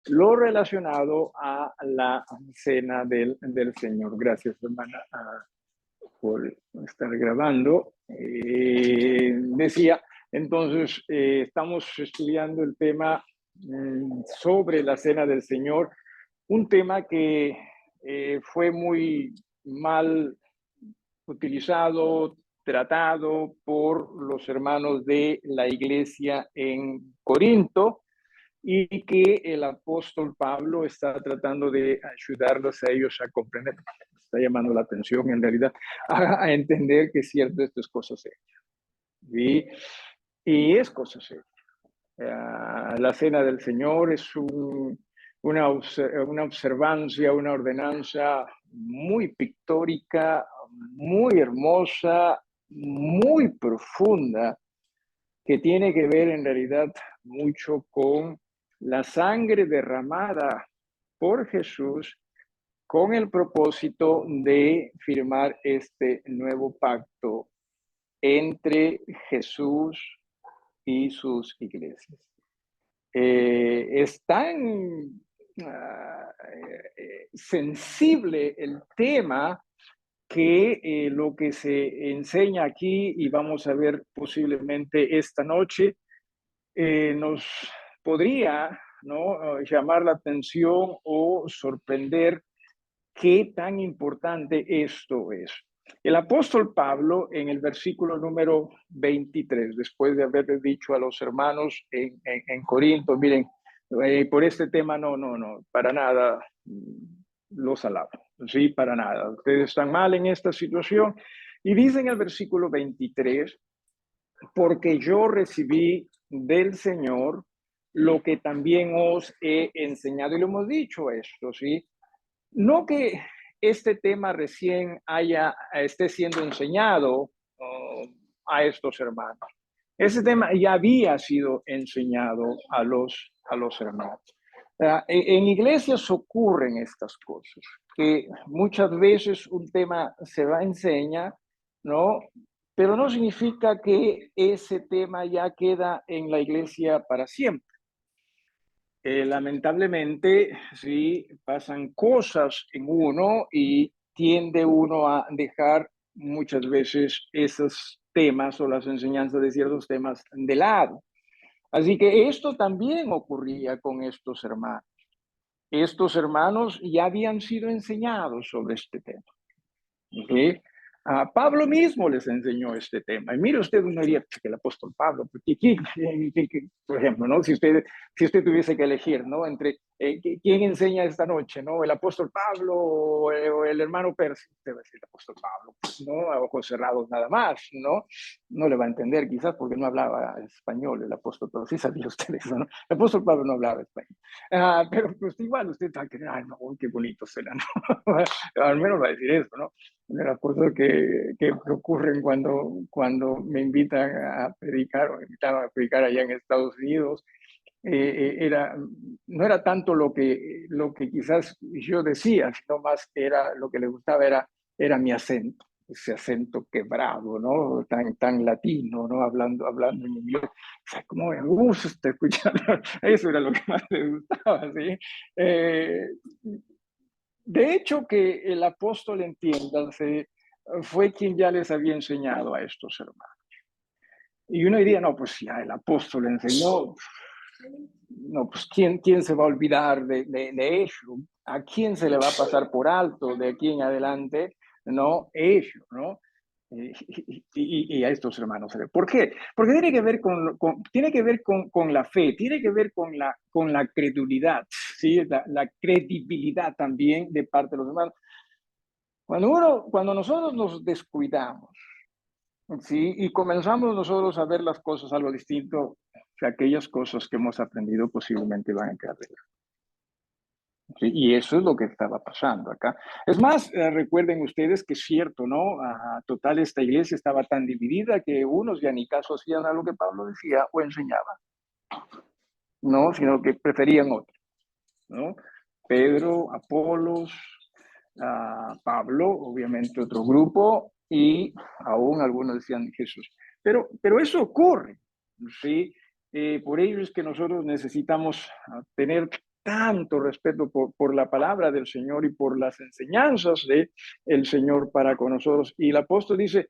lo relacionado a la cena del Señor. Gracias, hermana, por estar grabando. Decía, entonces, estamos estudiando el tema sobre la cena del Señor, un tema que fue muy mal utilizado, tratado por los hermanos de la iglesia en Corinto, y que el apóstol Pablo está tratando de ayudarlos a ellos a comprender. Está llamando la atención en realidad a entender que es cierto, esto es cosa seria. ¿Sí? Y es cosa seria. La cena del Señor es una observancia, una ordenanza muy pictórica, muy hermosa, muy profunda, que tiene que ver en realidad mucho con la sangre derramada por Jesús con el propósito de firmar este nuevo pacto entre Jesús y sus iglesias. Es tan sensible el tema que lo que se enseña aquí, y vamos a ver posiblemente esta noche, nos podría, ¿no?, llamar la atención o sorprender qué tan importante esto es. El apóstol Pablo, en el versículo número 23, después de haberle dicho a los hermanos en Corinto, miren, por este tema no, para nada los alabo, sí, para nada. Ustedes están mal en esta situación. Y dice en el versículo 23, porque yo recibí del Señor lo que también os he enseñado. Y lo hemos dicho esto, ¿sí? No que este tema recién esté siendo enseñado a estos hermanos. Ese tema ya había sido enseñado a los hermanos. En iglesias ocurren estas cosas, que muchas veces un tema se va a enseñar, ¿no? Pero no significa que ese tema ya queda en la iglesia para siempre. Lamentablemente, sí, pasan cosas en uno y tiende uno a dejar muchas veces esos temas o las enseñanzas de ciertos temas de lado. Así que esto también ocurría con estos hermanos. Estos hermanos ya habían sido enseñados sobre este tema. ¿Okay? Pablo mismo les enseñó este tema. Y mire usted, uno diría que el apóstol Pablo, porque por ejemplo, ¿no? Si usted tuviese que elegir, ¿no?, entre quién enseña esta noche, ¿no?, el apóstol Pablo o el hermano Percy, usted va a decir el apóstol Pablo, pues, ¿no?, a ojos cerrados nada más, ¿no? No le va a entender quizás porque no hablaba español el apóstol Pablo. Sí sabía usted eso, ¿no? El apóstol Pablo no hablaba español. Pero pues igual usted va a querer, ay, no, qué bonito será, ¿no? Al menos va a decir eso, ¿no? De las cosas que ocurren cuando me invitan a predicar, o me invitaban a predicar allá en Estados Unidos, no era tanto lo que quizás yo decía, sino más era lo que le gustaba era mi acento, ese acento quebrado, ¿no? Tan latino, ¿no? Hablando en inglés. O sea, como me gusta escuchar, eso era lo que más me gustaba, ¿sí? De hecho, que el apóstol, entiéndase, fue quien ya les había enseñado a estos hermanos. Y uno diría, no, pues ya el apóstol enseñó, no, pues ¿quién se va a olvidar de ello? ¿A quién se le va a pasar por alto de aquí en adelante? No, ello, ¿no? Y a estos hermanos. ¿Por qué? Porque tiene que ver tiene que ver con la fe, tiene que ver con la credulidad, ¿sí? La credibilidad también de parte de los hermanos. Cuando nosotros nos descuidamos, ¿sí?, y comenzamos nosotros a ver las cosas algo distinto, aquellas cosas que hemos aprendido posiblemente van a quedar de lado. ¿Sí? Y eso es lo que estaba pasando acá. Es más, recuerden ustedes que es cierto, ¿no? Total, esta iglesia estaba tan dividida que unos ya ni caso hacían a lo que Pablo decía o enseñaba, ¿no? Sino que preferían otro, ¿no? Pedro, Apolos, Pablo, obviamente otro grupo, y aún algunos decían Jesús. Pero eso ocurre, ¿sí? Por ello es que nosotros necesitamos tener tanto respeto por la palabra del Señor y por las enseñanzas de el Señor para con nosotros. Y el apóstol dice,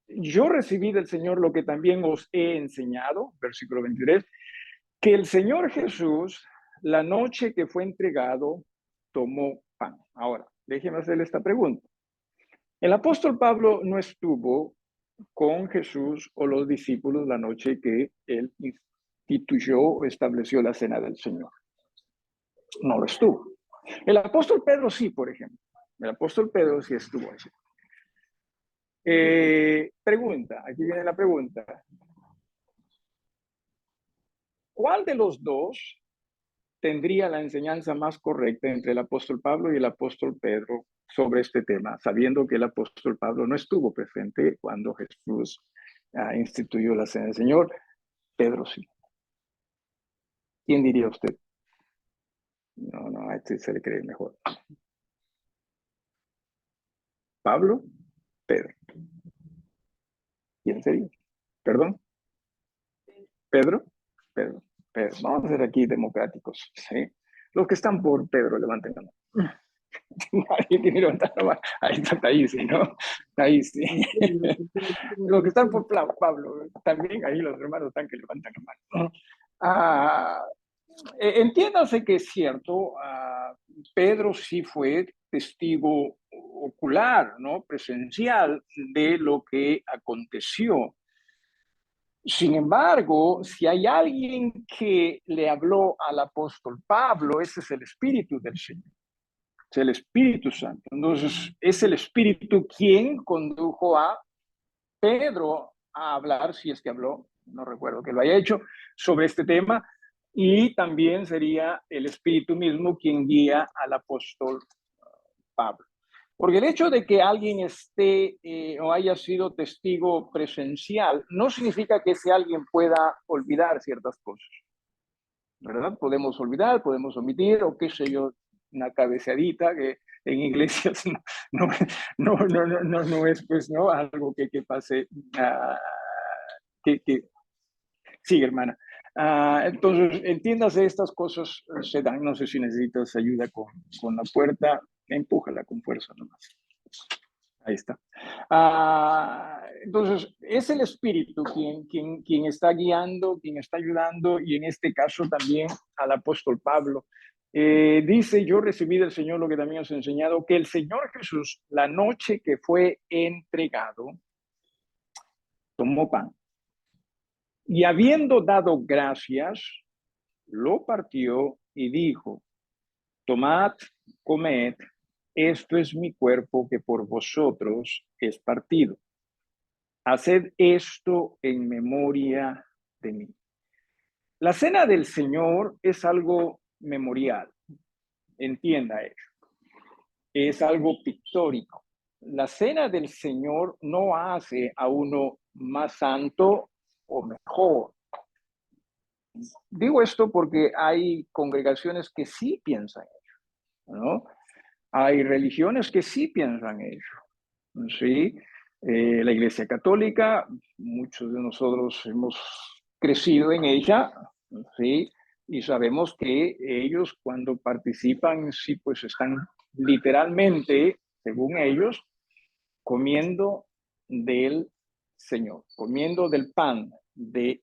yo recibí del Señor lo que también os he enseñado, versículo 23, que el Señor Jesús, la noche que fue entregado, tomó pan. Ahora, déjeme hacerle esta pregunta. El apóstol Pablo no estuvo con Jesús o los discípulos la noche que él instituyó o estableció la cena del Señor. No lo estuvo. El apóstol Pedro sí, por ejemplo. El apóstol Pedro sí estuvo allí. Pregunta, aquí viene la pregunta. ¿Cuál de los dos tendría la enseñanza más correcta entre el apóstol Pablo y el apóstol Pedro sobre este tema, sabiendo que el apóstol Pablo no estuvo presente cuando Jesús instituyó la cena del Señor? Pedro sí. ¿Quién diría usted? No, a este se le cree mejor. ¿Pablo? Pedro. ¿Quién sería? ¿Perdón? ¿Pedro? Pedro. Pedro. Vamos a ser aquí democráticos, ¿sí? Los que están por Pedro, levanten la mano. Nadie tiene que levantar la mano. Ahí está, ahí sí, ¿no? Ahí sí. Los que están por Pablo, también ahí los hermanos están que levantan la mano. Entiéndase que es cierto, Pedro sí fue testigo ocular, ¿no? Presencial de lo que aconteció. Sin embargo, si hay alguien que le habló al apóstol Pablo, ese es el Espíritu del Señor, es el Espíritu Santo. Entonces, es el Espíritu quien condujo a Pedro a hablar, si es que habló, no recuerdo que lo haya hecho, sobre este tema, y también sería el Espíritu mismo quien guía al apóstol Pablo. Porque el hecho de que alguien esté o haya sido testigo presencial no significa que ese alguien pueda olvidar ciertas cosas, ¿verdad? Podemos olvidar, podemos omitir, o qué sé yo, una cabeceadita que en iglesias no es pues, ¿no? Algo que pase, que sí, hermana. Entonces, entiéndase, estas cosas se dan. No sé si necesitas ayuda con la puerta, empújala con fuerza nomás. Ahí está. Entonces, es el Espíritu quien está guiando, quien está ayudando, y en este caso también al apóstol Pablo. Dice, yo recibí del Señor lo que también os he enseñado, que el Señor Jesús, la noche que fue entregado, tomó pan. Y habiendo dado gracias, lo partió y dijo, tomad, comed, esto es mi cuerpo que por vosotros es partido. Haced esto en memoria de mí. La cena del Señor es algo memorial, entienda eso. Es algo pictórico. La cena del Señor no hace a uno más santo o mejor. Digo esto porque hay congregaciones que sí piensan eso, ¿no? Hay religiones que sí piensan eso, ¿sí? La Iglesia Católica, muchos de nosotros hemos crecido en ella, ¿sí? Y sabemos que ellos cuando participan, sí, pues están literalmente, según ellos, comiendo del Señor, comiendo del pan del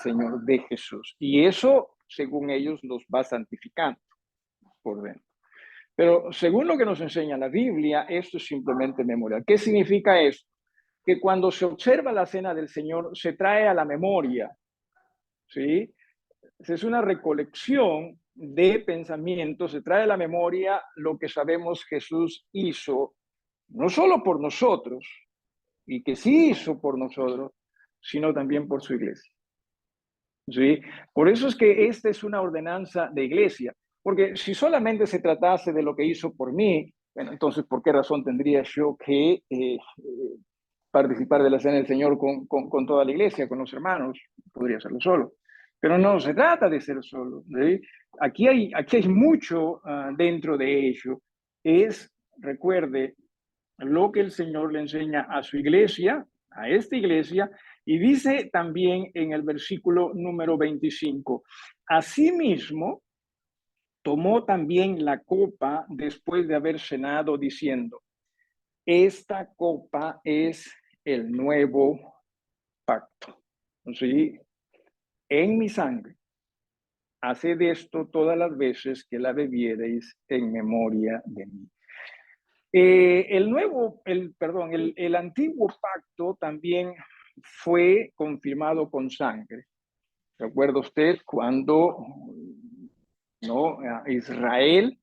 Señor, de Jesús. Y eso, según ellos, los va santificando por dentro. Pero según lo que nos enseña la Biblia, esto es simplemente memorial. ¿Qué significa esto? Que cuando se observa la cena del Señor, se trae a la memoria, ¿sí? Es una recolección de pensamientos, se trae a la memoria lo que sabemos Jesús hizo, no solo por nosotros, y que sí hizo por nosotros, sino también por su iglesia. ¿Sí? Por eso es que esta es una ordenanza de iglesia, porque si solamente se tratase de lo que hizo por mí, bueno, entonces, ¿por qué razón tendría yo que participar de la cena del Señor con toda la iglesia, con los hermanos? Podría hacerlo solo. Pero no se trata de ser solo. ¿Sí? Aquí hay mucho dentro de ello. Recuerde, lo que el Señor le enseña a su iglesia, a esta iglesia, y dice también en el versículo número 25, asimismo, tomó también la copa después de haber cenado, diciendo, esta copa es el nuevo pacto. ¿Sí? En mi sangre. Haced esto todas las veces que la bebiereis en memoria de mí. El antiguo pacto también fue confirmado con sangre. ¿Recuerda usted cuando no, Israel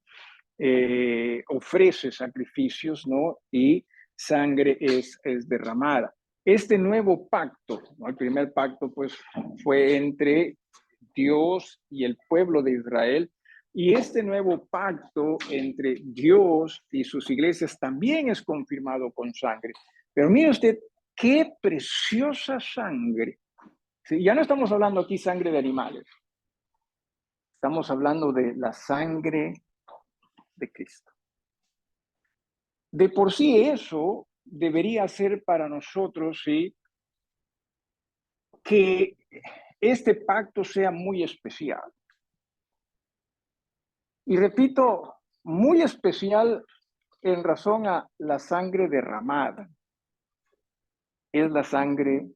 ofrece sacrificios, ¿no? Y sangre es derramada? Este nuevo pacto, ¿no? El primer pacto pues fue entre Dios y el pueblo de Israel, y este nuevo pacto entre Dios y sus iglesias también es confirmado con sangre. Pero mire usted, qué preciosa sangre. ¿Sí? Ya no estamos hablando aquí sangre de animales, estamos hablando de la sangre de Cristo. De por sí eso debería ser para nosotros, ¿sí?, que este pacto sea muy especial. Y repito, muy especial en razón a la sangre derramada. Es la sangre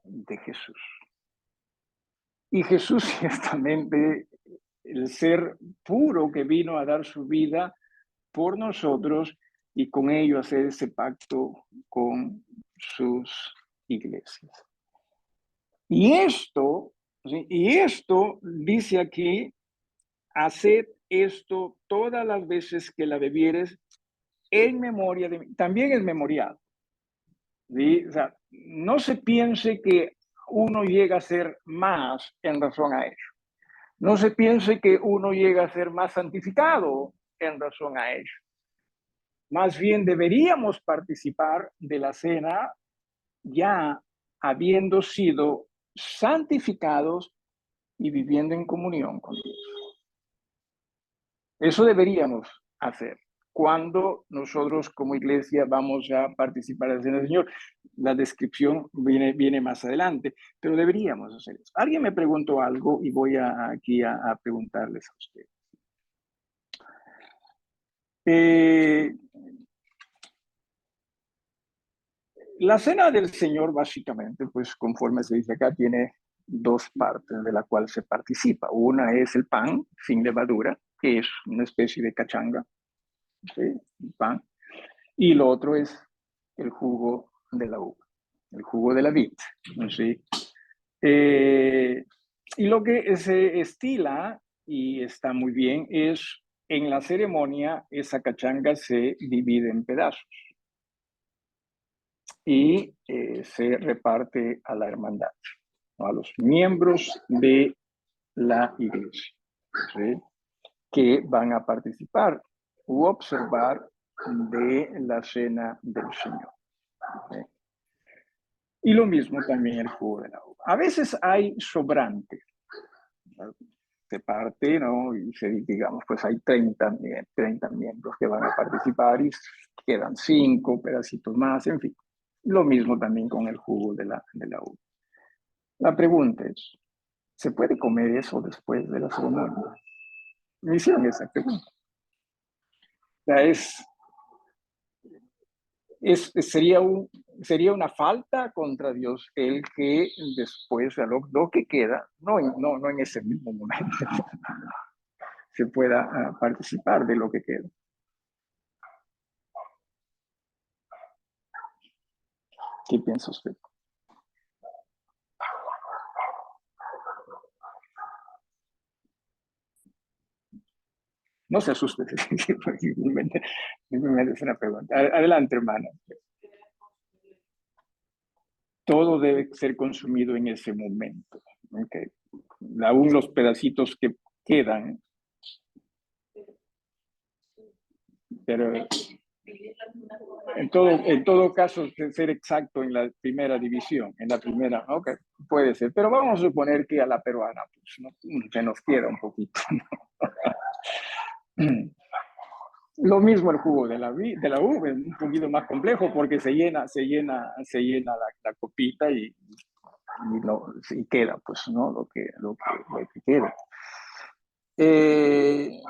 de Jesús. Y Jesús ciertamente, el ser puro que vino a dar su vida por nosotros y con ello hacer ese pacto con sus iglesias. Y esto, ¿sí?, dice aquí, haced esto todas las veces que la bebieres en memoria de mí. También es memorial. ¿Sí? O sea, no se piense que uno llega a ser más en razón a ello. No se piense que uno llega a ser más santificado en razón a ello. Más bien deberíamos participar de la cena ya habiendo sido santificados y viviendo en comunión con Dios. Eso deberíamos hacer cuando nosotros como iglesia vamos a participar en la cena del Señor. La descripción viene más adelante, pero deberíamos hacer eso. Alguien me preguntó algo y voy aquí a preguntarles a ustedes. La cena del Señor, básicamente, pues conforme se dice acá, tiene dos partes de la cual se participa. Una es el pan sin levadura, que es una especie de cachanga, ¿sí?, el pan. Y lo otro es el jugo de la uva, el jugo de la vid, ¿sí? Y lo que se estila, y está muy bien, es en la ceremonia esa cachanga se divide en pedazos y se reparte a la hermandad, ¿no?, a los miembros de la iglesia, ¿sí?, que van a participar u observar de la cena del Señor. ¿Sí? Y lo mismo también el jugo de la uva. A veces hay sobrante, ¿no? Se parte, ¿no? Y digamos, pues hay 30 miembros que van a participar y quedan 5 pedacitos más, en fin. Lo mismo también con el jugo de la uva. La pregunta es, ¿se puede comer eso después de la ceremonia? Me hicieron esa pregunta. O sea, sería una falta contra Dios el que después, lo que queda, no en ese mismo momento, se pueda participar de lo que queda. ¿Qué piensa usted? No se asuste, simplemente es una pregunta. Adelante, hermana. Todo debe ser consumido en ese momento. Okay. Aún los pedacitos que quedan, pero en todo caso, ser exacto en la primera división, en la primera, ok, puede ser, pero vamos a suponer que a la peruana, pues, ¿no?, se nos queda un poquito, ¿no? Lo mismo el jugo de la uva, es un poquito más complejo porque se llena la copita y queda, pues, ¿no?, lo que queda. Eh,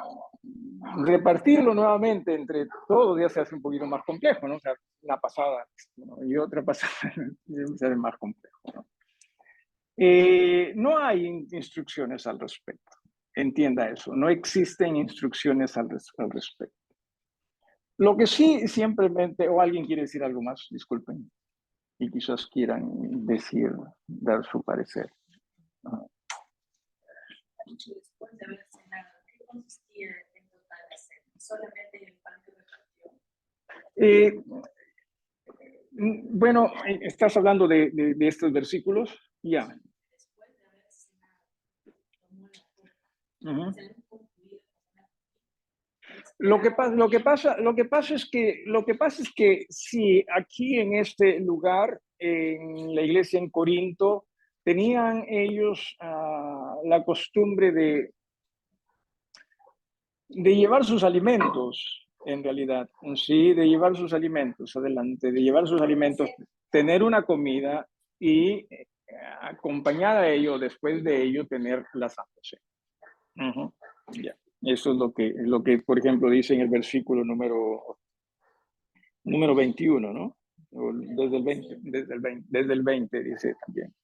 repartirlo nuevamente entre todos ya se hace un poquito más complejo, ¿no? O sea, una pasada, ¿no? Y otra pasada se hace más complejo, ¿no? No hay instrucciones al respecto. Entienda eso. No existen instrucciones al respecto. Lo que sí, simplemente, o alguien quiere decir algo más, disculpen, y quizás quieran decir, dar su parecer. Ajá. Después de haber cenado, ¿qué consistía en total la cena? ¿Solamente el pan que repartió? Bueno, estás hablando de estos versículos, ya. Después de haber cenado, tomó la copa. Uh-huh. Se han concluido Lo que pasa es que si aquí en este lugar, en la iglesia en Corinto, tenían ellos la costumbre de llevar sus alimentos, en realidad, sí, de llevar sus alimentos adelante, de llevar sus alimentos, tener una comida y acompañada de ello, después de ello, tener la Santa Cena. Uh-huh. Yeah. Eso es lo que, por ejemplo, dice en el versículo número 21, ¿no? O desde el 20, desde el 20 dice también.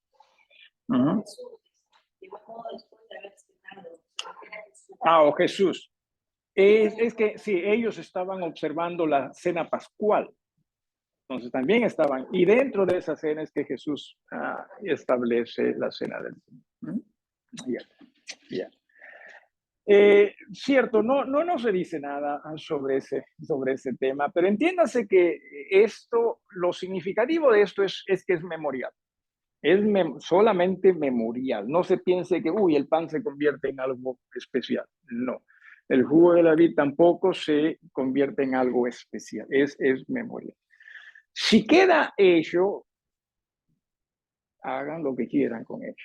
Uh-huh. O Jesús. Es que sí, ellos estaban observando la cena pascual. Entonces también estaban, y dentro de esa cena es que Jesús establece la cena del Señor. Yeah. Yeah. Cierto, no se dice nada sobre ese tema, pero entiéndase que lo significativo de esto es que es memorial. Es solamente memorial. No se piense que, el pan se convierte en algo especial. No. El jugo de la vid tampoco se convierte en algo especial. Es memorial. Si queda hecho, hagan lo que quieran con ello.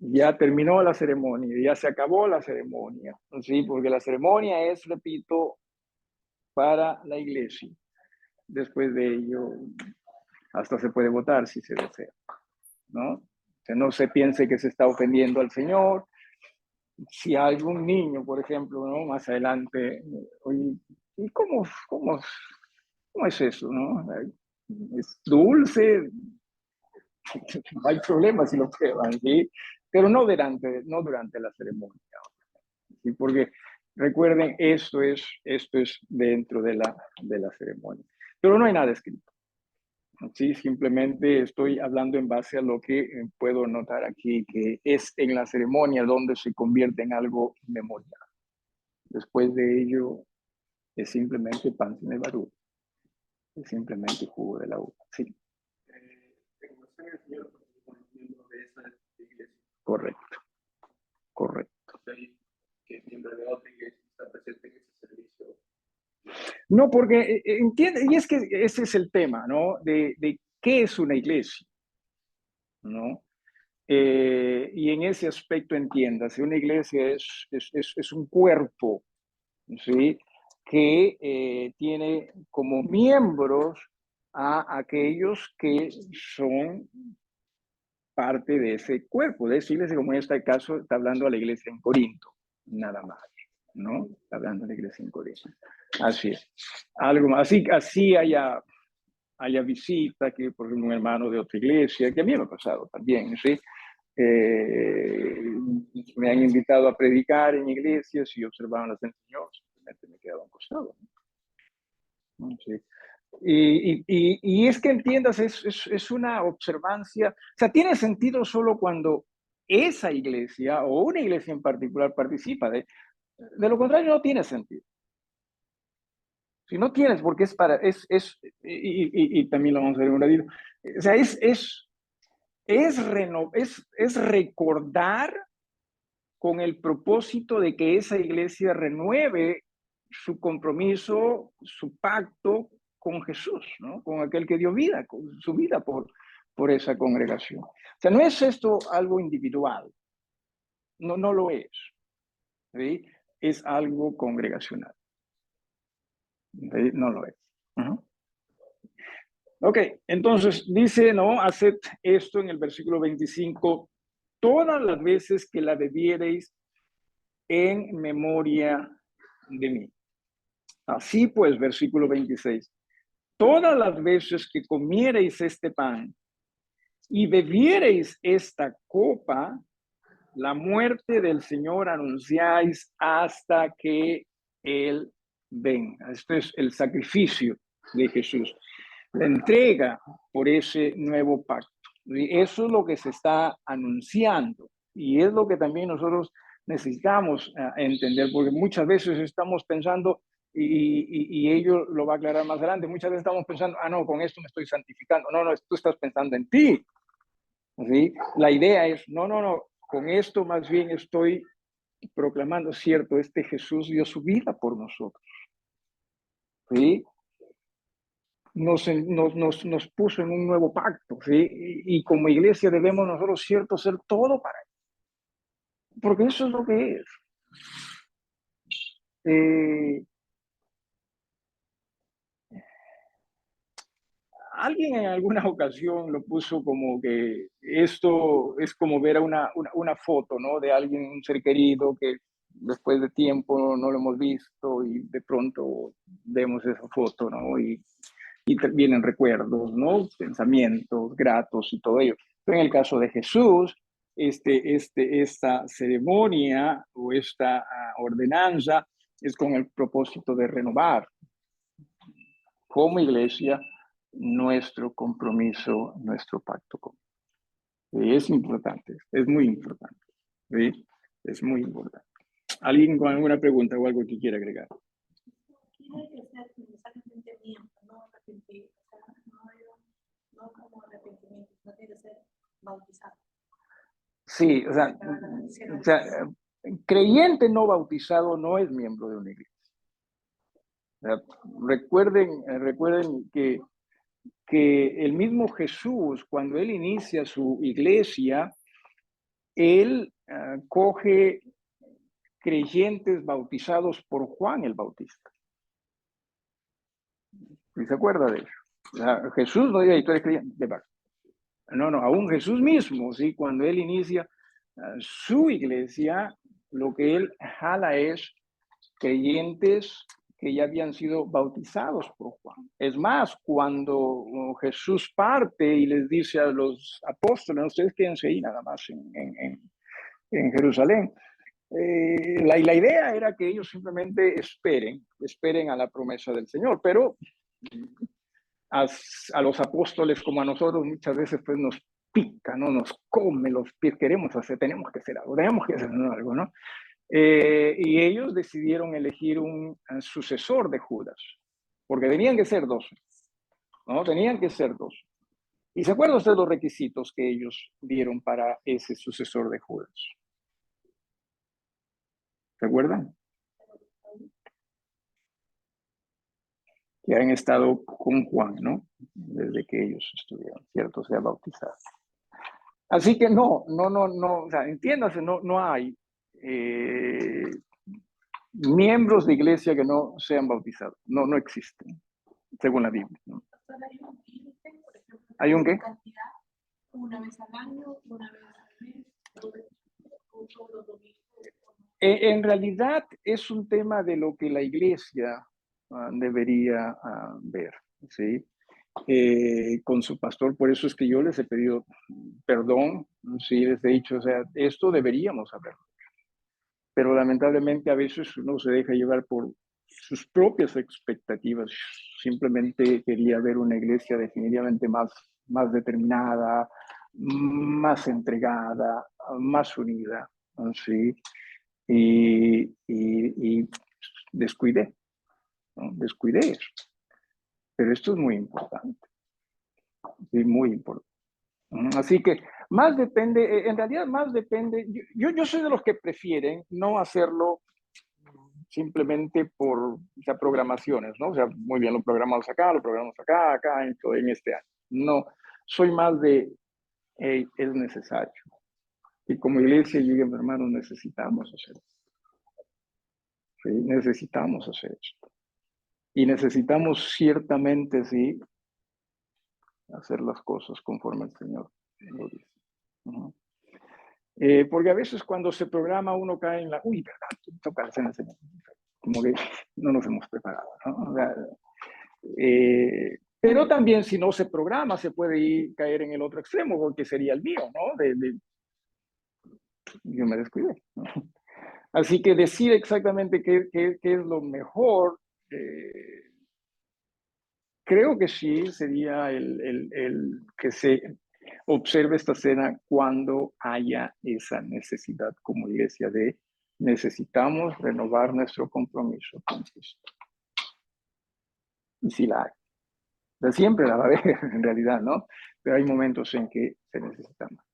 Ya terminó la ceremonia, ya se acabó la ceremonia, ¿sí? Porque la ceremonia es, repito, para la iglesia. Después de ello, hasta se puede votar si se desea, ¿no? O sea, no se piense que se está ofendiendo al Señor. Si algún niño, por ejemplo, ¿no? Más adelante, oye, ¿y cómo es eso, no? Es dulce, no hay problema si lo prueban, ¿sí? Pero no durante la ceremonia, ¿sí? Porque recuerden, esto es dentro de la ceremonia. Pero no hay nada escrito. Sí, simplemente estoy hablando en base a lo que puedo notar aquí, que es en la ceremonia donde se convierte en algo memorial. Después de ello, es simplemente pan sin levadura, es simplemente jugo de la uva. Sí. Correcto, correcto. Que miembro de otra iglesia está presente en ese servicio. No, porque entiende, y es que ese es el tema, ¿no? De qué es una iglesia, ¿no? Y en ese aspecto entiéndase, una iglesia es un cuerpo, ¿sí? Que tiene como miembros a aquellos que son parte de ese cuerpo, de esa iglesia, como en este caso está hablando a la iglesia en Corinto, nada más, ¿no? Está hablando a la iglesia en Corinto. Así es. Algo más. Así haya visita, que por ejemplo un hermano de otra iglesia, que a mí me ha pasado también, ¿sí? Me han invitado a predicar en iglesias y observaban las enseñanzas, simplemente me quedaba a un costado, ¿no? Sí. Y es que entiendas, es una observancia, o sea, tiene sentido solo cuando esa iglesia o una iglesia en particular participa de lo contrario no tiene sentido. Si no tienes, porque es para, y también lo vamos a ver un ratito, o sea, es recordar con el propósito de que esa iglesia renueve su compromiso, su pacto con Jesús, ¿no? Con aquel que dio vida, con su vida por esa congregación. O sea, no es esto algo individual, no lo es, ¿sí? Es algo congregacional, ¿sí? No lo es. Uh-huh. Ok, entonces dice, ¿no? Haced esto en el versículo 25, todas las veces que la bebiereis en memoria de mí. Así pues, versículo 26. Todas las veces que comiereis este pan y bebiereis esta copa, la muerte del Señor anunciáis hasta que Él venga. Esto es el sacrificio de Jesús, la entrega por ese nuevo pacto. Y eso es lo que se está anunciando y es lo que también nosotros necesitamos entender, porque muchas veces estamos pensando, y ello lo va a aclarar más adelante, muchas veces estamos pensando, no, con esto me estoy santificando. No, tú estás pensando en ti. ¿Sí? La idea es, no, con esto más bien estoy proclamando, cierto, este Jesús dio su vida por nosotros. ¿Sí? Nos puso en un nuevo pacto, ¿sí? Y como iglesia debemos nosotros, cierto, ser todo para él, porque eso es lo que es. Alguien en alguna ocasión lo puso como que esto es como ver a una foto, ¿no? De alguien, un ser querido que después de tiempo no lo hemos visto y de pronto vemos esa foto, ¿no? Y vienen recuerdos, ¿no? Pensamientos gratos y todo ello. Pero en el caso de Jesús, esta ceremonia o esta ordenanza es con el propósito de renovar como iglesia nuestro compromiso, nuestro pacto con él. Es importante, es muy importante. ¿Sí? Es muy importante. ¿Alguien con alguna pregunta o algo que quiera agregar? Tiene que ser necesariamente miembro, no arrepentido. O sea, no como arrepentimiento, no tiene que ser bautizado. Sí, o sea, creyente no bautizado no es miembro de una iglesia. O sea, recuerden que el mismo Jesús, cuando él inicia su iglesia, él coge creyentes bautizados por Juan el Bautista. ¿Sí se acuerda de eso? O sea, Jesús no dice, tú eres creyente. No, aún Jesús mismo, ¿sí? Cuando él inicia su iglesia, lo que él jala es creyentes que ya habían sido bautizados por Juan. Es más, cuando Jesús parte y les dice a los apóstoles, ustedes quédense ahí nada más en Jerusalén. La idea era que ellos simplemente esperen a la promesa del Señor, pero a los apóstoles como a nosotros muchas veces pues nos pica, ¿no? Nos come los pies, tenemos que hacer algo, ¿no? Y ellos decidieron elegir un sucesor de Judas, porque tenían que ser dos, ¿no? Tenían que ser dos. ¿Y se acuerdan ustedes los requisitos que ellos dieron para ese sucesor de Judas? ¿Se acuerdan? Que han estado con Juan, ¿no? Desde que ellos estuvieron, ¿cierto? Sea bautizados. Así que no, o sea, entiéndase, no hay miembros de iglesia que no sean bautizados. No existen, según la Biblia, ¿no? ¿Hay un qué? Una vez al año, una vez al mes, todos los domingos. En realidad es un tema de lo que la iglesia debería ver, ¿sí? Con su pastor, por eso es que yo les he pedido perdón, sí, les he dicho, o sea, esto deberíamos saberlo. Pero lamentablemente a veces uno se deja llevar por sus propias expectativas. Simplemente quería ver una iglesia definitivamente más determinada, más entregada, más unida, ¿sí? Y descuidé, ¿no? Descuidé eso. Pero esto es muy importante, ¿sí? Muy importante. Así que más depende, en realidad más depende, yo soy de los que prefieren no hacerlo simplemente por, o sea, programaciones, ¿no? O sea, muy bien, lo programamos acá, en este año. No, soy más de, hey, es necesario. Y como iglesia, yo y mi hermano necesitamos hacer esto. ¿Sí? Necesitamos hacer esto. Y necesitamos ciertamente, sí, hacer las cosas conforme el Señor lo dice. Porque a veces cuando se programa uno cae en la, uy, ¿verdad? Toca la cena del Señor. Como que no nos hemos preparado, ¿no? O sea, pero también si no se programa se puede ir, caer en el otro extremo, porque sería el mío, ¿no? Yo me descuidé, ¿no? Así que decir exactamente qué es lo mejor, creo que sí sería el que se observe esta cena cuando haya esa necesidad como iglesia de necesitamos renovar nuestro compromiso con Cristo. Y si la hay. Pero siempre la va a haber en realidad, ¿no? Pero hay momentos en que se necesita más.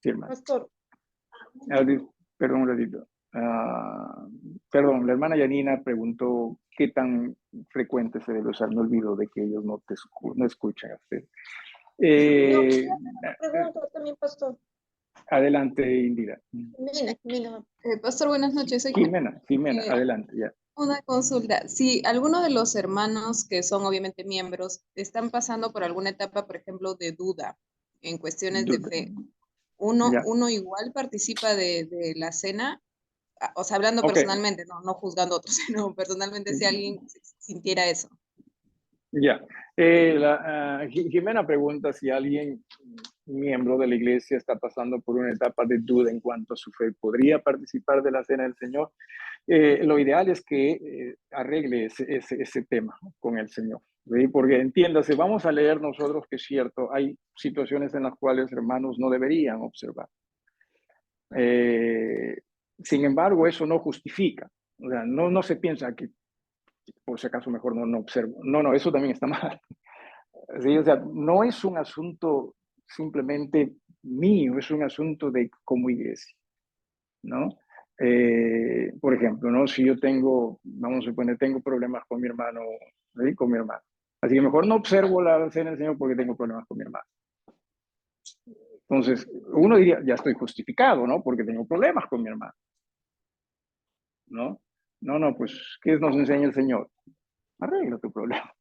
Sí, hermano. Pastor, Perdón un ratito. Perdón, la hermana Yanina preguntó qué tan frecuente se debe usar. No olvido de que ellos no escuchan a usted. yo quería hacer una pregunta también, pastor. Adelante, Indira. Jimena. Pastor, buenas noches. Soy Jimena, Eh, adelante, ya. una consulta. Si alguno de los hermanos que son obviamente miembros están pasando por alguna etapa, por ejemplo, de duda en cuestiones de Duda. fe, Ya. uno igual participa de la cena. O sea, hablando Ok. personalmente, no juzgando a otros, sino personalmente si alguien sintiera eso. Ya. Jimena pregunta si alguien miembro de la iglesia está pasando por una etapa de duda en cuanto a su fe. ¿Podría participar de la cena del Señor? Lo ideal es que arregle ese tema con el Señor. ¿Sí? Porque entiéndase, vamos a leer nosotros que es cierto, hay situaciones en las cuales hermanos no deberían observar. Sin embargo, eso no justifica. O sea, no se piensa que por si acaso mejor no observo. No, eso también está mal. ¿Sí? O sea, no es un asunto simplemente mío, es un asunto de como iglesia, ¿no? Por ejemplo, ¿no? Si yo tengo, vamos a suponer, tengo problemas con mi hermano, ¿sí? Con mi hermano. Así que mejor no observo la cena del Señor porque tengo problemas con mi hermano. Entonces, uno diría, ya estoy justificado, ¿no? Porque tengo problemas con mi hermano, ¿no? No, pues, ¿qué nos enseña el Señor? Arregla tu problema,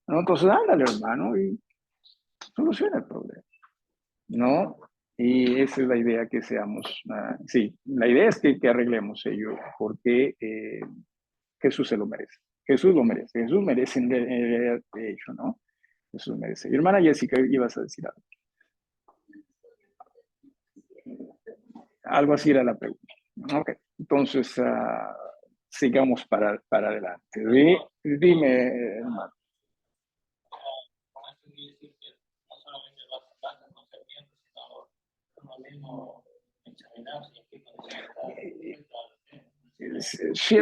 ¿no? Entonces, ándale, hermano, y soluciona el problema, ¿no? Y esa es la idea que seamos, sí, la idea es que arreglemos ello, porque Jesús se lo merece. Jesús lo merece. Jesús merece de hecho, ¿no? Jesús merece. Y hermana Jessica, ibas a decir algo. Algo así era la pregunta. Ok, entonces sigamos para adelante. Dime, hermano.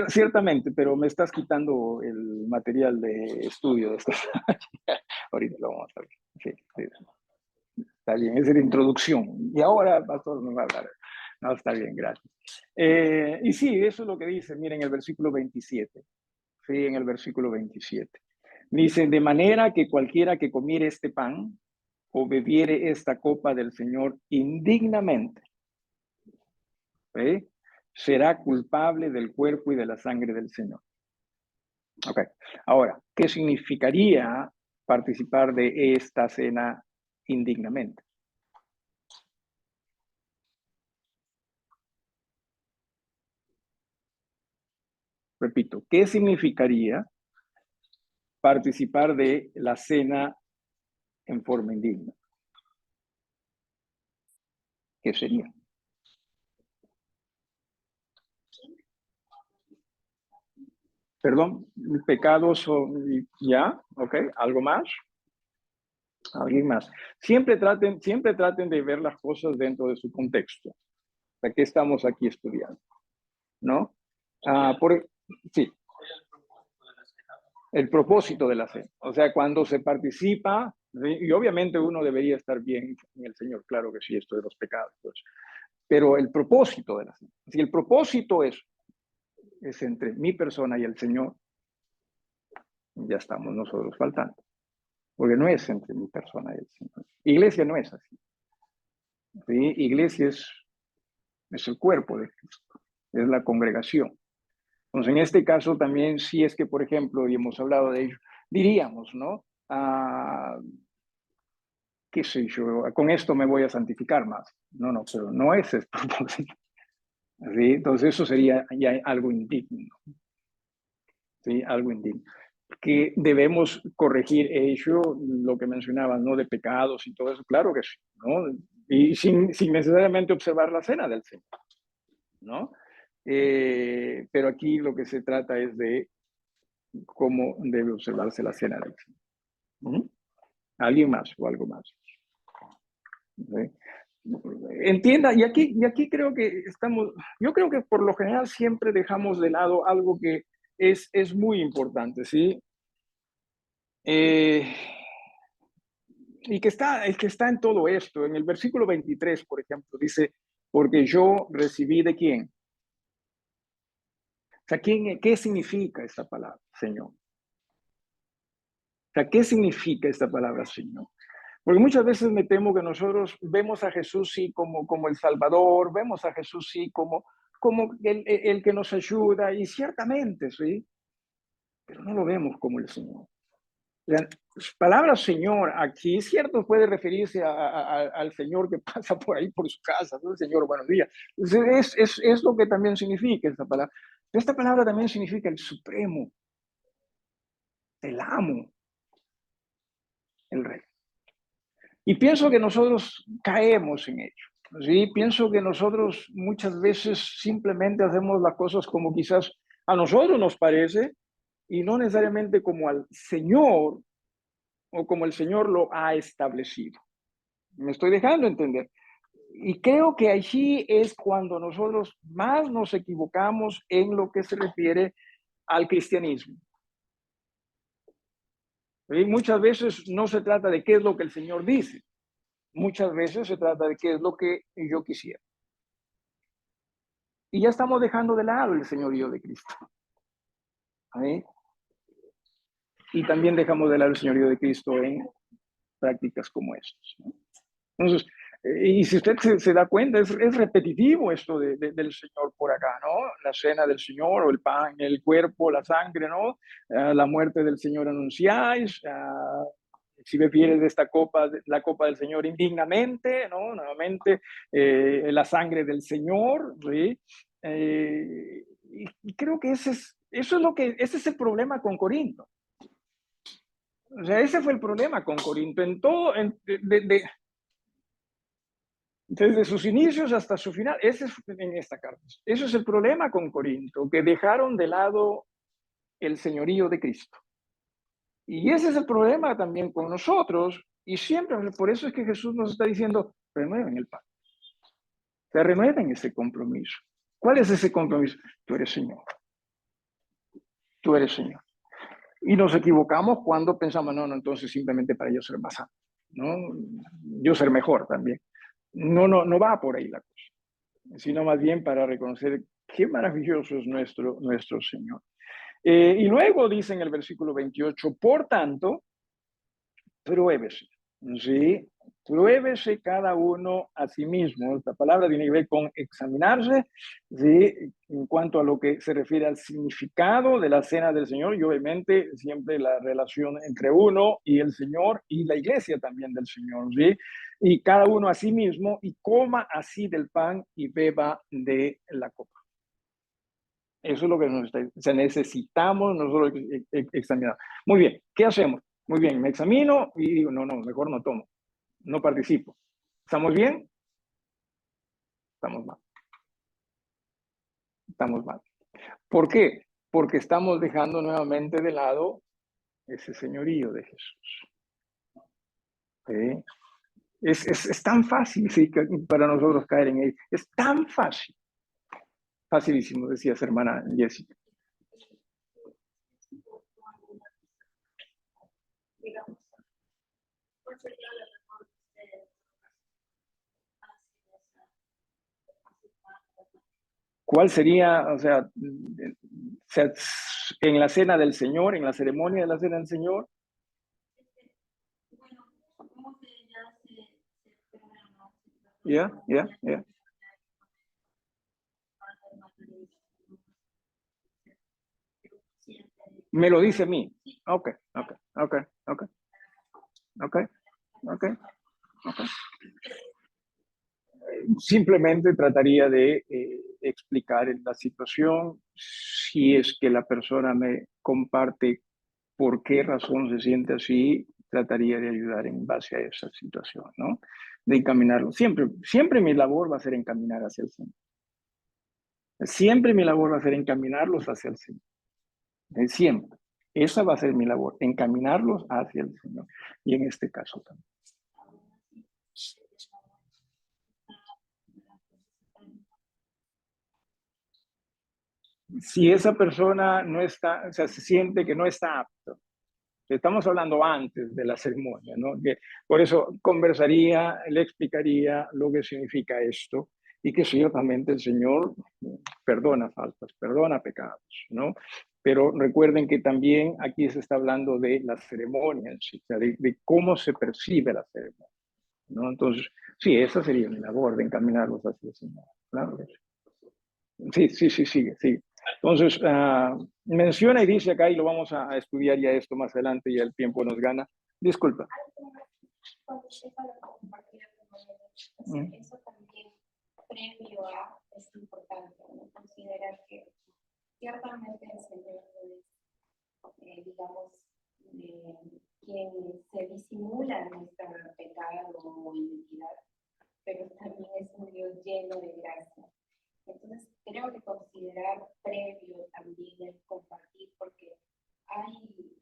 Ciertamente, pero me estás quitando el material de estudio de esta. Ahorita lo vamos a ver. Sí, sí. Está bien, esa es la introducción. Y ahora, pastor, nos va a hablar. No, está bien, gracias. Y sí, eso es lo que dice, miren, el versículo 27. Sí, en el versículo 27. Dice, de manera que cualquiera que comiere este pan o bebiere esta copa del Señor indignamente, ¿sí? Será culpable del cuerpo y de la sangre del Señor. Ok, ahora, ¿qué significaría participar de esta cena indignamente? Repito, ¿qué significaría participar de la cena en forma indigna? ¿Qué sería? Perdón, pecados o ya, ok, ¿algo más? ¿Alguien más? Siempre traten de ver las cosas dentro de su contexto. ¿Para qué estamos aquí estudiando? ¿No? Sí, el propósito de la cena. O sea, cuando se participa, ¿sí? Y obviamente uno debería estar bien en el Señor, claro que sí, esto de los pecados. Pues. Pero el propósito de la cena. Si el propósito es entre mi persona y el Señor, ya estamos nosotros faltando. Porque no es entre mi persona y el Señor. Iglesia no es así. ¿Sí? Iglesia es el cuerpo de Cristo, es la congregación. Entonces, en este caso también, si es que, por ejemplo, y hemos hablado de ello, diríamos, ¿no? qué sé yo, con esto me voy a santificar más. No, no, pero no es el propósito. ¿Sí? Entonces eso sería ya algo indigno. ¿Sí? Algo indigno. Que debemos corregir ello, lo que mencionaba, ¿no? De pecados y todo eso, claro que sí, ¿no? Y sin necesariamente observar la cena del Señor, ¿no? Pero aquí lo que se trata es de cómo debe observarse la cena del Señor. ¿Mm? ¿Alguien más o algo más? ¿Sí? Entienda, y aquí creo que estamos, yo creo que por lo general siempre dejamos de lado algo que es muy importante, ¿sí? Y que está en todo esto. En el versículo 23, por ejemplo, dice, porque yo recibí de quién. O sea, ¿qué significa esta palabra, Señor? O sea, ¿qué significa esta palabra, Señor? Porque muchas veces me temo que nosotros vemos a Jesús sí como el Salvador, vemos a Jesús sí como el que nos ayuda, y ciertamente, sí, pero no lo vemos como el Señor. La palabra Señor aquí, cierto, puede referirse al Señor que pasa por ahí por su casa, ¿no? El Señor, buenos días. Es lo que también significa esta palabra. Esta palabra también significa el Supremo, el Amo, el Rey. Y pienso que nosotros caemos en ello. ¿Sí? Pienso que nosotros muchas veces simplemente hacemos las cosas como quizás a nosotros nos parece y no necesariamente como al Señor o como el Señor lo ha establecido. Me estoy dejando entender. Y creo que allí es cuando nosotros más nos equivocamos en lo que se refiere al cristianismo. ¿Sí? Muchas veces no se trata de qué es lo que el Señor dice, muchas veces se trata de qué es lo que yo quisiera. Y ya estamos dejando de lado el señorío de Cristo. ¿Sí? Y también dejamos de lado el señorío de Cristo en prácticas como estas, ¿no? Entonces, y si usted se da cuenta, es repetitivo esto del Señor por acá, ¿no? La cena del Señor, o el pan, el cuerpo, la sangre, ¿no? La muerte del Señor anunciáis, si bebieres de esta copa, la copa del Señor indignamente, ¿no? Nuevamente, la sangre del Señor, ¿sí? Y creo que ese es el problema con Corinto. O sea, ese fue el problema con Corinto. En todo, desde sus inicios hasta su final, ese es en esta carta. Eso es el problema con Corinto, que dejaron de lado el señorío de Cristo. Y ese es el problema también con nosotros, y siempre, por eso es que Jesús nos está diciendo, renueven el pacto, se renueven ese compromiso. ¿Cuál es ese compromiso? Tú eres Señor. Tú eres Señor. Y nos equivocamos cuando pensamos, no, entonces simplemente para yo ser más santo, ¿no? Yo ser mejor también. No va por ahí la cosa, sino más bien para reconocer qué maravilloso es nuestro Señor. Y luego dice en el versículo 28, por tanto, pruébese, ¿sí? Pruébese cada uno a sí mismo. Esta palabra tiene que ver con examinarse, ¿sí? En cuanto a lo que se refiere al significado de la cena del Señor, y obviamente siempre la relación entre uno y el Señor y la iglesia también del Señor, ¿sí? Y cada uno a sí mismo, y coma así del pan y beba de la copa. Eso es lo que necesitamos nosotros examinar. Muy bien, ¿qué hacemos? Muy bien, me examino y digo, no, mejor no tomo, no participo. ¿Estamos bien? Estamos mal. Estamos mal. ¿Por qué? Porque estamos dejando nuevamente de lado ese señorío de Jesús. ¿Sí? Es tan fácil, sí, para nosotros caer en él. Es tan fácil. Facilísimo, decía su hermana Jessica. ¿Cuál sería, o sea, en la cena del Señor, en la ceremonia de la cena del Señor? Yeah. Me lo dice a mí. Ok. Simplemente trataría de explicar la situación, si es que la persona me comparte por qué razón se siente así, trataría de ayudar en base a esa situación, ¿no? De encaminarlo. Siempre mi labor va a ser encaminar hacia el Señor. Siempre mi labor va a ser encaminarlos hacia el Señor. Siempre. Esa va a ser mi labor, encaminarlos hacia el Señor. Y en este caso también. Si esa persona no está, o sea, se siente que no está apto, estamos hablando antes de la ceremonia, ¿no? Que por eso conversaría, le explicaría lo que significa esto y que ciertamente el Señor perdona faltas, perdona pecados, ¿no? Pero recuerden que también aquí se está hablando de la ceremonia, o sea, de cómo se percibe la ceremonia, ¿no? Entonces, sí, esa sería mi labor, de encaminarlos hacia el Señor, claro. Sí, sigue. Entonces, menciona y dice acá, y lo vamos a estudiar ya esto más adelante, ya el tiempo nos gana. Disculpa. Eso también previo a es importante, ¿no? Considerar que ciertamente el Señor es, digamos, quien se disimula nuestro pecado o iniquidad, pero también es un Dios lleno de gracia. Entonces, creo que considerar previo también el compartir, porque hay,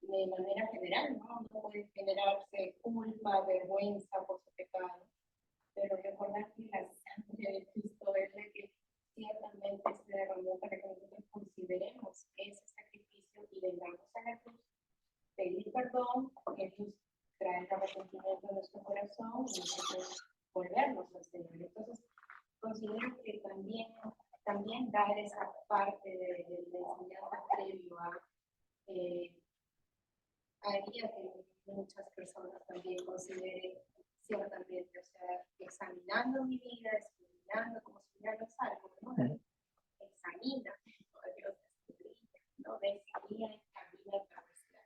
de manera general, ¿no? No puede generarse culpa, vergüenza por su pecado, pero recordar que la sangre de Cristo es la que ciertamente se derramó para que nosotros consideremos ese sacrificio y vengamos a la cruz, pedir perdón, porque Dios trae el arrepentimiento en nuestro corazón y nosotros volvernos al Señor. Entonces, considero que también dar esa parte de la enseñanza previo a haría que muchas personas también consideren ciertamente, o sea, examinando mi vida, examinando como si fuera los salmos, ¿no? Examina, Dios ¿no? Ve si guía, camina, cabecea.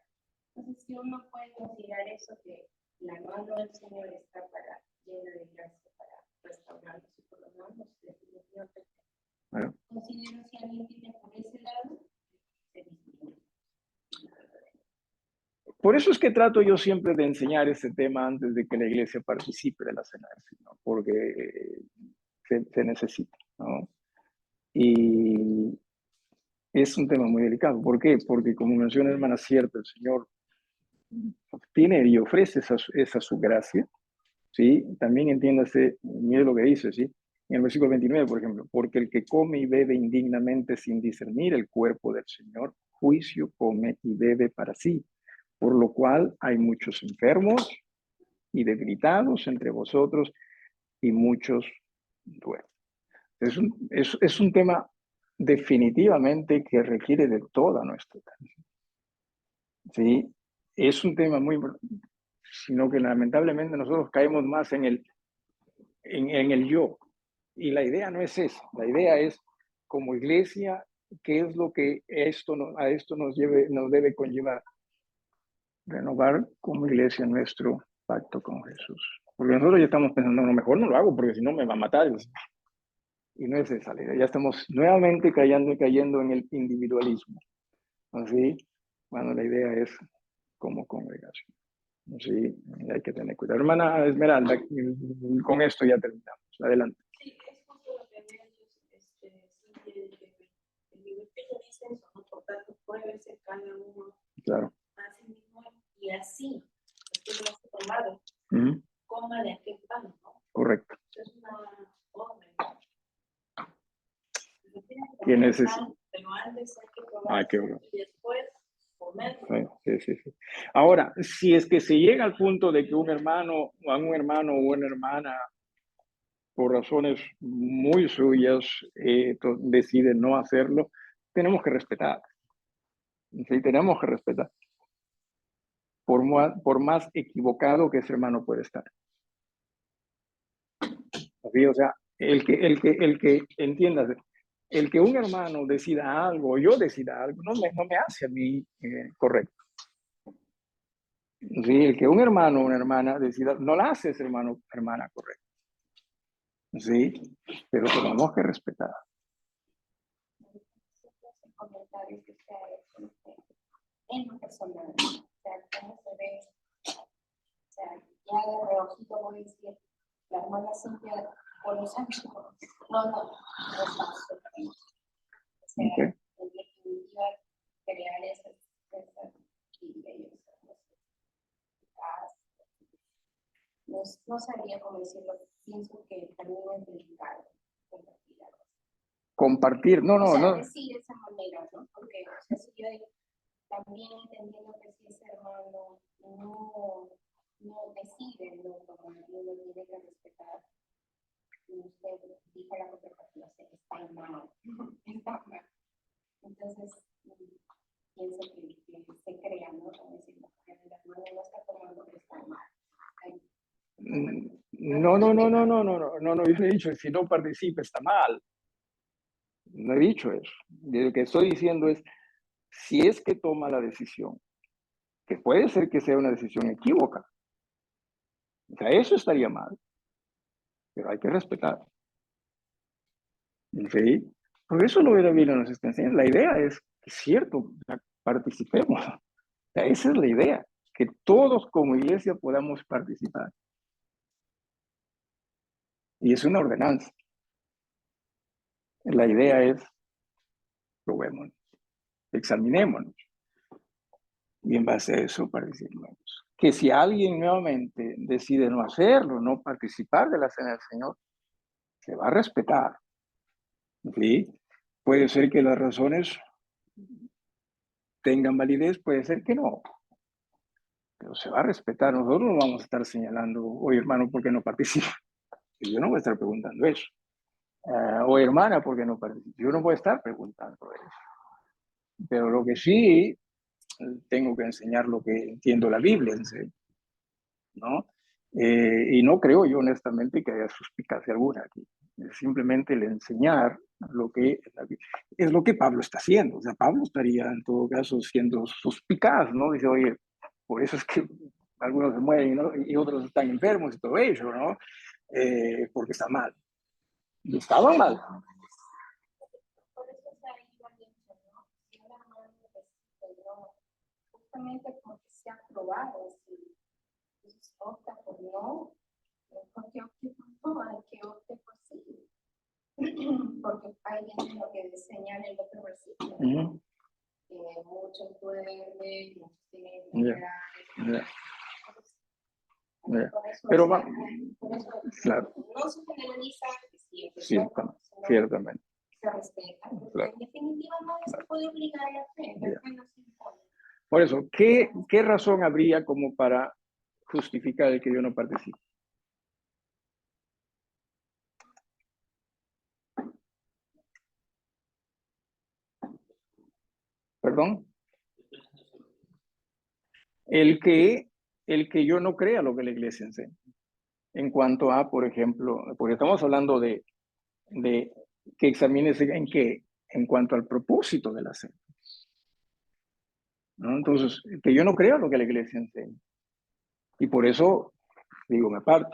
Entonces, si uno puede considerar eso, que la mano del Señor está para llena de gracia para restaurarnos y perdonarnos, definitivamente. Bueno. Considero si alguien tiene por ese lado, se disminuye. Por eso es que trato yo siempre de enseñar este tema antes de que la iglesia participe de la cena del Señor, porque se necesita, ¿no? Y es un tema muy delicado. ¿Por qué? Porque como menciona hermana cierta, el Señor tiene y ofrece esa su gracia, ¿sí? También entiéndase, mire lo que dice, ¿sí? En el versículo 29, por ejemplo, porque el que come y bebe indignamente sin discernir el cuerpo del Señor, juicio come y bebe para sí, por lo cual hay muchos enfermos y debilitados entre vosotros y muchos duermen. Es un tema definitivamente que requiere de toda nuestra atención. ¿Sí? Es un tema muy importante, sino que lamentablemente nosotros caemos más en el yo. Y la idea no es esa, la idea es como iglesia, qué es lo que a esto nos debe conllevar. Renovar como iglesia nuestro pacto con Jesús. Porque nosotros ya estamos pensando, no, mejor no lo hago porque si no me va a matar. Y no es esa la idea. Ya estamos nuevamente cayendo en el individualismo. Así, cuando la idea es como congregación. Sí, hay que tener cuidado. Hermana Esmeralda, con esto ya terminamos. Adelante. Sí, es justo lo que el nivel que ellos dicen, son por tanto, pruébese cada uno claro. a sí mismo y así, usted lo ha tomado, coma de aquel pan, ¿no? Correcto. Es una orden. ¿Qué necesita? Pero antes hay que probar y después comerlo. Sí. Ahora, si es que se llega al punto de que un hermano o una hermana, por razones muy suyas, decide no hacerlo, tenemos que respetar. Sí, tenemos que respetar. Por más equivocado que ese hermano puede estar. ¿Sí? O sea, el que entiendas, el que un hermano decida algo, o yo decida algo, no me hace a mí correcto. Sí, el que un hermano o una hermana decida, no la haces hermano o hermana correcta. Sí, pero tenemos que respetar. Comentarios que usted ha hecho en lo personal, o sea, cómo se ve, o sea, ya de reojito voy a decir, la hermana Cintia por los años, no está sufriendo. O sea, Okay. en definitiva, crear esas y ellos, no sabría cómo decirlo, pienso que también es delicado compartir algo. Compartir, no, O sea, no. decir de esa manera, ¿no? Porque, o sea, si yo también entendiendo que si ese hermano no decide no tomar, uno tiene que respetar. Y usted dijo la contrapartida, o sea, está mal, está mal. Entonces, pienso que se crea, ¿no? Como decirlo, el hermano no está tomando, pero está mal. No, yo no he dicho, si no participa está mal. No he dicho eso. Lo que estoy diciendo es, si es que toma la decisión, que puede ser que sea una decisión equívoca, o sea, eso estaría mal, pero hay que respetar. ¿Sí? Por eso lo de la Biblia nos está enseñando. La idea es, es cierto, o sea, participemos. O sea, esa es la idea, que todos como iglesia podamos participar. Y es una ordenanza. La idea es, probémonos, examinémonos. Y en base a eso participemos. Que si alguien nuevamente decide no hacerlo, no participar de la cena del Señor, se va a respetar. ¿Sí? Puede ser que las razones tengan validez, puede ser que no, pero se va a respetar. Nosotros no vamos a estar señalando, oye hermano, ¿por qué no participa? Yo no voy a estar preguntando eso. Oye hermana, ¿por qué no participa? Yo no voy a estar preguntando eso. Pero lo que sí, tengo que enseñar lo que entiendo la Biblia, ¿no? Y no creo yo honestamente que haya suspicacia alguna aquí. Es simplemente el enseñar lo que es lo que Pablo está haciendo. O sea, Pablo estaría en todo caso siendo suspicaz, ¿no? Dice, oye, por eso es que algunos se mueren, ¿no? Y otros están enfermos y todo ello, ¿no? Porque está mal. Y estaba mal. Por eso se ha ido dicho, ¿no? Si una hermana no, justamente porque se ha probado, si opta por no, porque opte por no, hay que opte por sí. Porque ahí viene lo que señala el otro versículo. Muchos duermen, muchos tienen enfermedades. Pero va, por eso claro. no se generaliza, Ciertamente. Se respeta, porque claro. en definitiva no se puede obligar a la fe, la fe no se impone. Por eso, ¿qué razón habría como para justificar el que yo no participe? ¿Perdón? El que yo no crea lo que la iglesia enseña. En cuanto a, por ejemplo, porque estamos hablando de que examines en cuanto al propósito de la cena. ¿No? Entonces, que yo no creo lo que la iglesia enseña. Y por eso, digo, me aparto.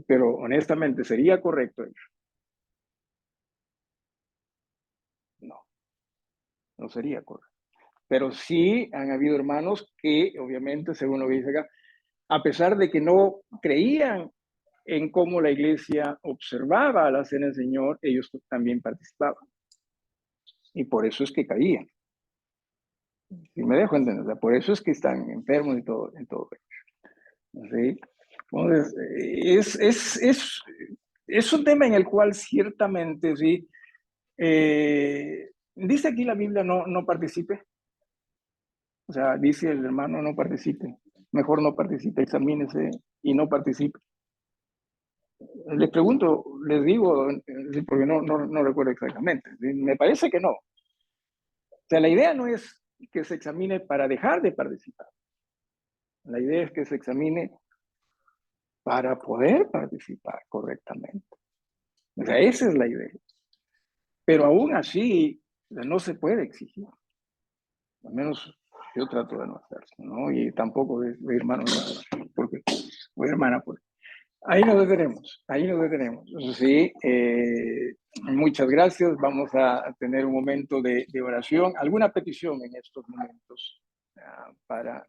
Pero honestamente, ¿sería correcto eso? No sería correcto. Pero sí han habido hermanos que, obviamente, según lo que dice acá, a pesar de que no creían en cómo la iglesia observaba la cena del Señor, ellos también participaban. Y por eso es que caían. Y me dejo entender, por eso es que están enfermos y todo, en todo. ¿Sí? Entonces, es un tema en el cual ciertamente, sí, dice aquí la Biblia no participe. O sea, dice el hermano no participe. Mejor no participe, examínese y no participe. Les pregunto, les digo, porque no recuerdo exactamente. Me parece que no. O sea, la idea no es que se examine para dejar de participar. La idea es que se examine para poder participar correctamente. O sea, esa es la idea. Pero aún así, no se puede exigir. Al menos Yo trato de no hacerlo, ¿no? Y tampoco de hermano, porque, o hermana, porque ahí nos detenemos, ahí nos detenemos. Sí, muchas gracias. Vamos a tener un momento de oración. ¿Alguna petición en estos momentos para